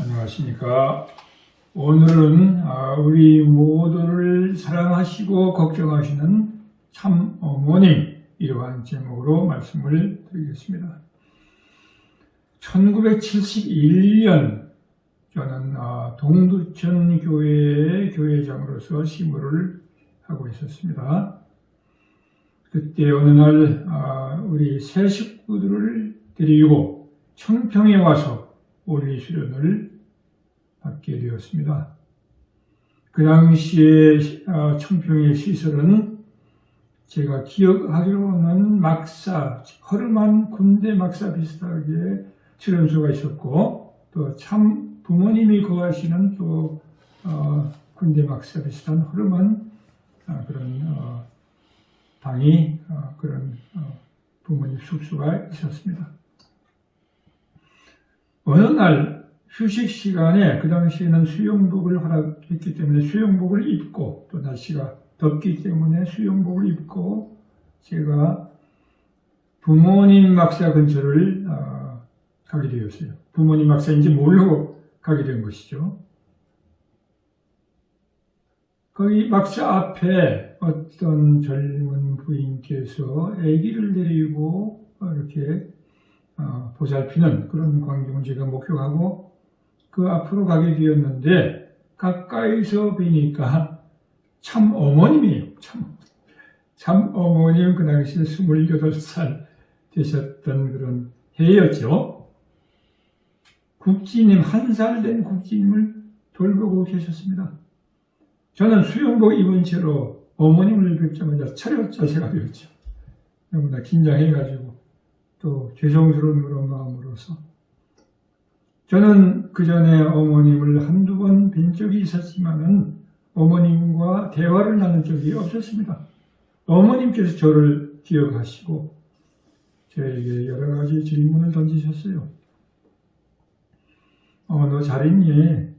안녕하십니까. 오늘은 우리 모두를 사랑하시고 걱정하시는 참 어머님, 이러한 제목으로 말씀을 드리겠습니다. 1971년 저는 동두천 교회의 교회장으로서 시무를 하고 있었습니다. 그때 어느 날 우리 새 식구들을 데리고 청평에 와서 원리 수련을 받게 되었습니다. 그 당시에 청평의 시설은 제가 기억하기로는 허름한 군대 막사 비슷하게 수련소가 있었고, 또 참 부모님이 거하시는 또 군대 막사 비슷한 허름한 그런 방이 그런 부모님 숙소가 있었습니다. 어느 날 휴식 시간에 그 당시에는 수영복을 허락했기 때문에 수영복을 입고, 또 날씨가 덥기 때문에 수영복을 입고 제가 부모님 막사 근처를 가게 되었어요. 부모님 막사인지 모르고 가게 된 것이죠. 거기 막사 앞에 어떤 젊은 부인께서 아기를 데리고 이렇게 보살피는 그런 광경을 제가 목격하고 그 앞으로 가게 되었는데, 가까이서 보니까 참 어머님이에요. 참 어머님, 그 당시에 28살 되셨던 그런 해였죠. 국지님, 1살 된 국지님을 돌보고 계셨습니다. 저는 수영복 입은 채로 어머님을 뵙자마자 차렷 자세가 되었죠. 너무나 긴장해가지고 또 죄송스러운 그런 마음으로서. 저는 그 전에 어머님을 한두 번 뵌 적이 있었지만은 어머님과 대화를 나눈 적이 없었습니다. 어머님께서 저를 기억하시고 저에게 여러 가지 질문을 던지셨어요. 너 잘 있니?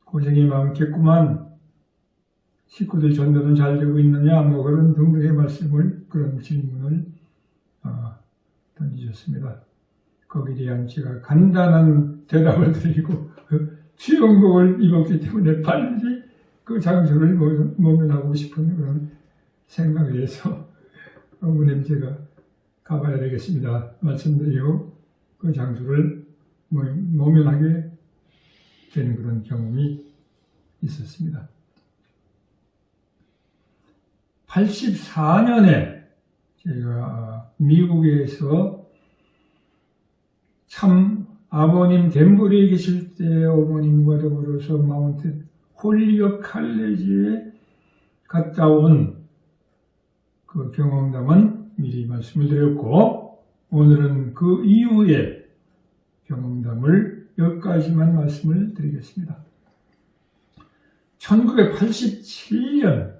고생이 많겠구만. 식구들 전도는 잘 되고 있느냐? 그런 등등의 그런 질문을 던지셨습니다. 거기에 대한 제가 간단한 대답을 드리고 수영복을 입었기 때문에 빨리 그 장소를 모면하고 싶은 그런 생각에서 어머님 제가 가봐야 되겠습니다 말씀드리고 그 장소를 모면하게 된 그런 경험이 있었습니다. 84년에 제가 미국에서 참 아버님 덴버리에 계실 때 어머님과 더불어서 마운트 홀리역 칼레지에 갔다 온 그 경험담은 미리 말씀을 드렸고, 오늘은 그 이후의 경험담을 몇 가지만 말씀을 드리겠습니다. 1987년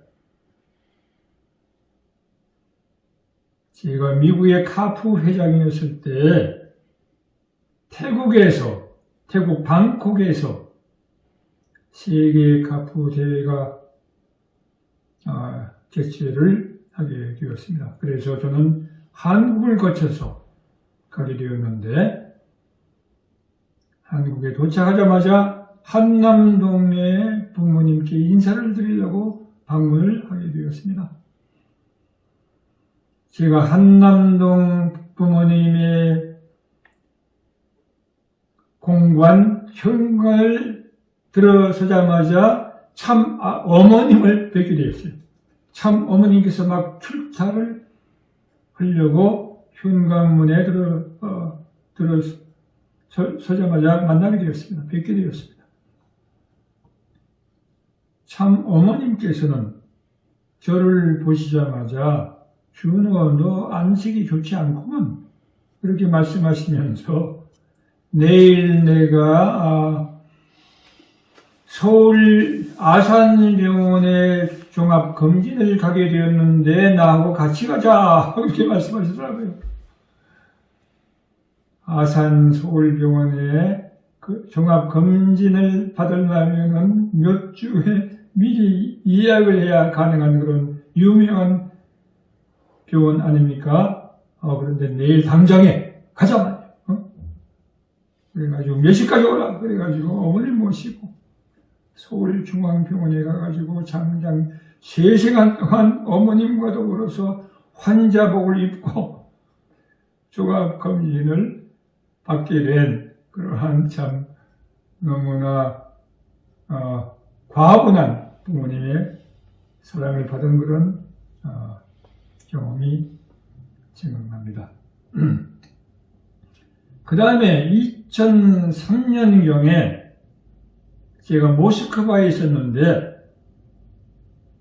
제가 미국의 카푸 회장이었을 때 태국 방콕에서 세계 카푸 대회가 개최를 하게 되었습니다. 그래서 저는 한국을 거쳐서 가게 되었는데, 한국에 도착하자마자 한남동에 부모님께 인사를 드리려고 방문을 하게 되었습니다. 제가 한남동 부모님의 공관 현관을 들어서자마자 참 어머님을 뵙게 되었어요. 참 어머님께서 막 출타를 하려고 현관문에 들어서자마자 만나게 되었습니다. 뵙게 되었습니다. 참 어머님께서는 저를 보시자마자 준호, 너 안색이 좋지 않구만, 그렇게 말씀하시면서 내일 내가 서울 아산병원에 종합검진을 가게 되었는데 나하고 같이 가자, 그렇게 말씀하시더라고요. 아산 서울병원에 그 종합검진을 받으려면 몇 주에 미리 예약을 해야 가능한 그런 유명한 병원 아닙니까? 그런데 내일 당장에 가자 말이에요. 그래가지고 몇 시까지 오라 그래가지고 어머니를 모시고 서울중앙병원에 가가지고 장장 3시간 동안 어머님과 더불어서 환자복을 입고 종합검진을 받게 된 그러한 참 너무나 과분한 부모님의 사랑을 받은 그런 경험이 생각납니다. 그 다음에 2003년경에 제가 모스크바에 있었는데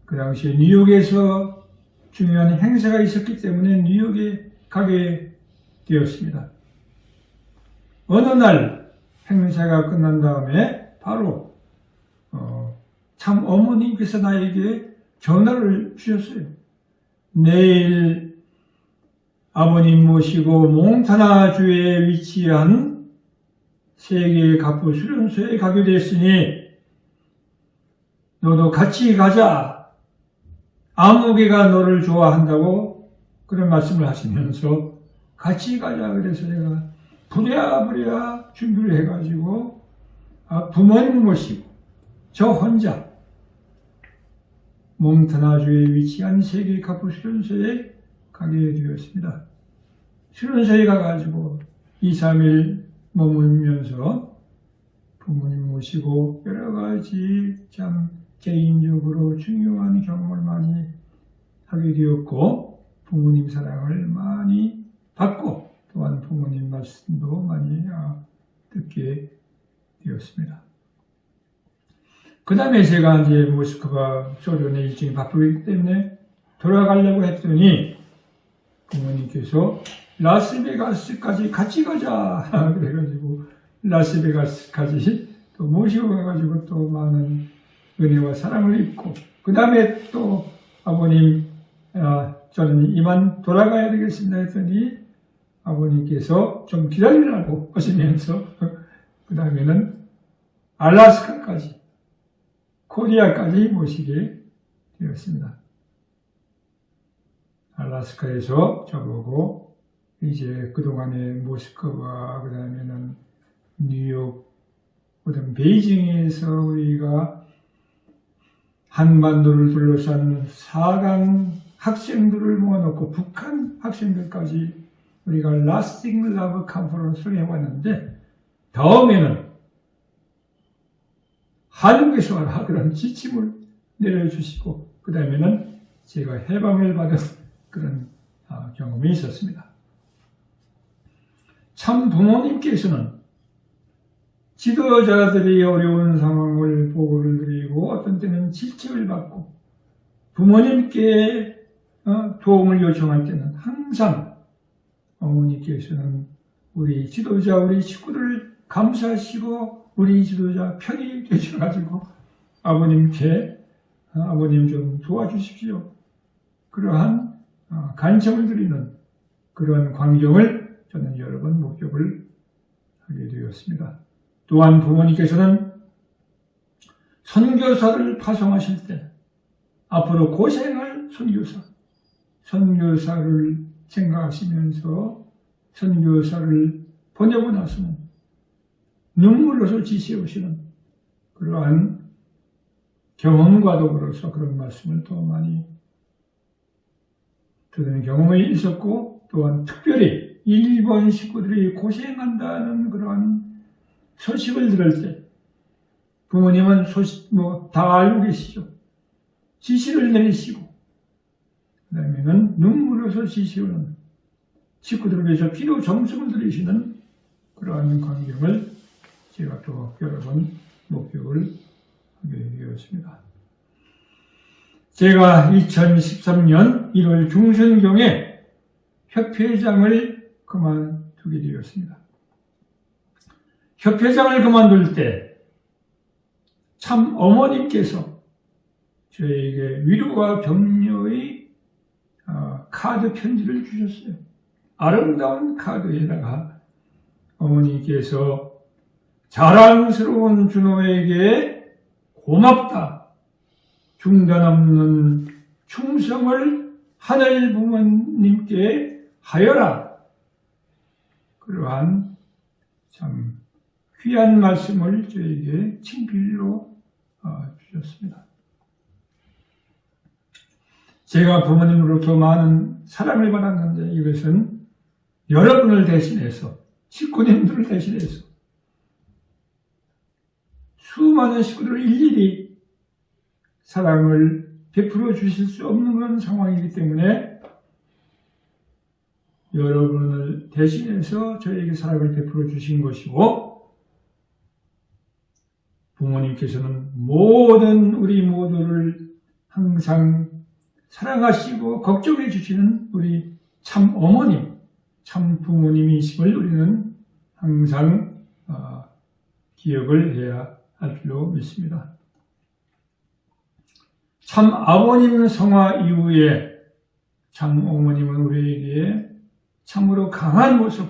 그 당시에 뉴욕에서 중요한 행사가 있었기 때문에 뉴욕에 가게 되었습니다. 어느 날 행사가 끝난 다음에 바로 참 어머님께서 나에게 전화를 주셨어요. 내일 아버님 모시고 몽타나주에 위치한 세계 갑부 수련소에 가게 됐으니 너도 같이 가자. 아무개가 너를 좋아한다고 그런 말씀을 하시면서 같이 가자. 그래서 내가 부랴부랴 준비를 해가지고 부모님 모시고 저 혼자 몽타나주에 위치한 세계 갑부 수련소에 가게 되었습니다. 수련소에 가가지고 2, 3일 머물면서 부모님 모시고 여러 가지 참 개인적으로 중요한 경험을 많이 하게 되었고 부모님 사랑을 많이 받고 또한 부모님 말씀도 많이 듣게 되었습니다. 그 다음에 제가 이제 모스크바 소련의 일정이 바쁘기 때문에 돌아가려고 했더니 부모님께서 라스베가스까지 같이 가자. 그래가지고 라스베가스까지 또 모시고 가가지고 또 많은 은혜와 사랑을 입고 그 다음에 또 아버님 저는 이만 돌아가야 되겠습니다 했더니 아버님께서 좀 기다리라고 하시면서 그 다음에는 알래스카까지 코리아까지 모시게 되었습니다. 알래스카에서 저보고 이제 그동안의 모스크바 그 다음에는 뉴욕 그 다음 베이징에서 우리가 한반도를 둘러싼 4강 학생들을 모아놓고 북한 학생들까지 우리가 라스팅 러브 컨퍼런스를 해왔는데 다음에는 한국에서 와라 그런 지침을 내려주시고 그 다음에는 제가 해방을 받은 그런 경험이 있었습니다. 참 부모님께서는 지도자들이 어려운 상황을 보고를 드리고 어떤 때는 질책을 받고 부모님께 도움을 요청할 때는 항상 어머니께서는 우리 지도자, 우리 식구를 감사하시고 우리 지도자 편이 되셔가지고 아버님께 아버님 좀 도와주십시오. 그러한 간청을 드리는 그런 광경을 저는 여러 번 목격을 하게 되었습니다. 또한 부모님께서는 선교사를 파송하실 때 앞으로 고생할 선교사를 생각하시면서 선교사를 보내고 나서는 눈물로서 지새우시는 그러한 경험과 더불어서 그런 말씀을 또 많이 들은 경험이 있었고 또한 특별히 일본 식구들이 고생한다는 그러한 소식을 들을 때 부모님은 소식 다 알고 계시죠. 지시를 내리시고 그 다음에는 눈물로서 지시오는 식구들을 위해서 기도 정성을 들이시는 그러한 광경을 제가 또 여러 번 목격을 하게 되었습니다. 제가 2013년 1월 중순경에 협회장을 그만두게 되었습니다. 협회장을 그만둘 때 참 어머님께서 저에게 위로와 격려의 카드 편지를 주셨어요. 아름다운 카드에다가 어머니께서 자랑스러운 준호에게 고맙다. 중단 없는 충성을 하늘 부모님께 하여라. 그러한 참 귀한 말씀을 저에게 친필로 주셨습니다. 제가 부모님으로부터 많은 사랑을 받았는데 이것은 여러분을 대신해서, 식구님들을 대신해서 수많은 식구들을 일일이 사랑을 베풀어 주실 수 없는 그런 상황이기 때문에 여러분을 대신해서 저에게 사랑을 베풀어 주신 것이고, 부모님께서는 모든 우리 모두를 항상 사랑하시고 걱정해 주시는 우리 참 어머님, 참 부모님이심을 우리는 항상 기억을 해야 할 줄로 믿습니다. 참 아버님 성화 이후에 참 어머님은 우리에게 참으로 강한 모습,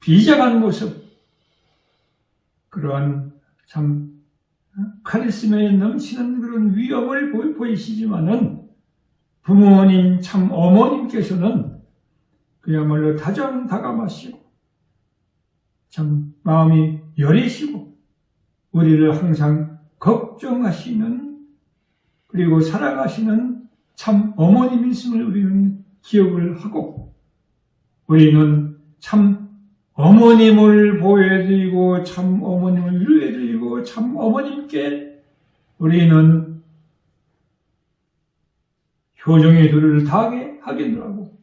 비장한 모습, 그러한 참 카리스마에 넘치는 그런 위엄을 보이시지만은 부모님, 참 어머님께서는 그야말로 다정다감하시고 참 마음이 여리시고 우리를 항상 걱정하시는, 그리고 사랑하시는 참 어머님이심을 우리는 기억을 하고, 우리는 참 어머님을 보호해드리고 참 어머님을 위로해드리고 참 어머님께 우리는 효정의 도를 다하게 하겠노라고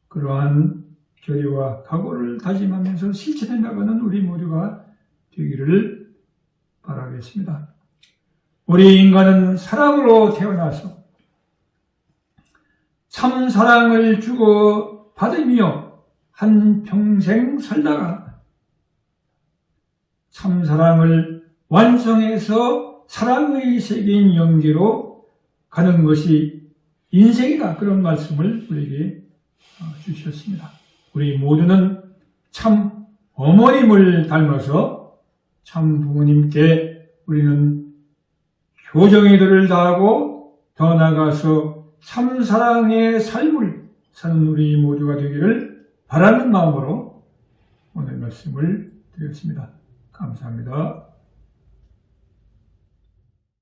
그러한 결의와 각오를 다짐하면서 실천해 나가는 우리 모두가 되기를 바라겠습니다. 우리 인간은 사랑으로 태어나서 참 사랑을 주고 받으며 한 평생 살다가 참 사랑을 완성해서 사랑의 세계인 영계로 가는 것이 인생이다, 그런 말씀을 우리에게 주셨습니다. 우리 모두는 참 어머님을 닮아서 참 부모님께 우리는 효정의 도를 다하고 더 나아가서 참 사랑의 삶을 사는 우리 모두가 되기를 바라는 마음으로 오늘 말씀을 드렸습니다. 감사합니다.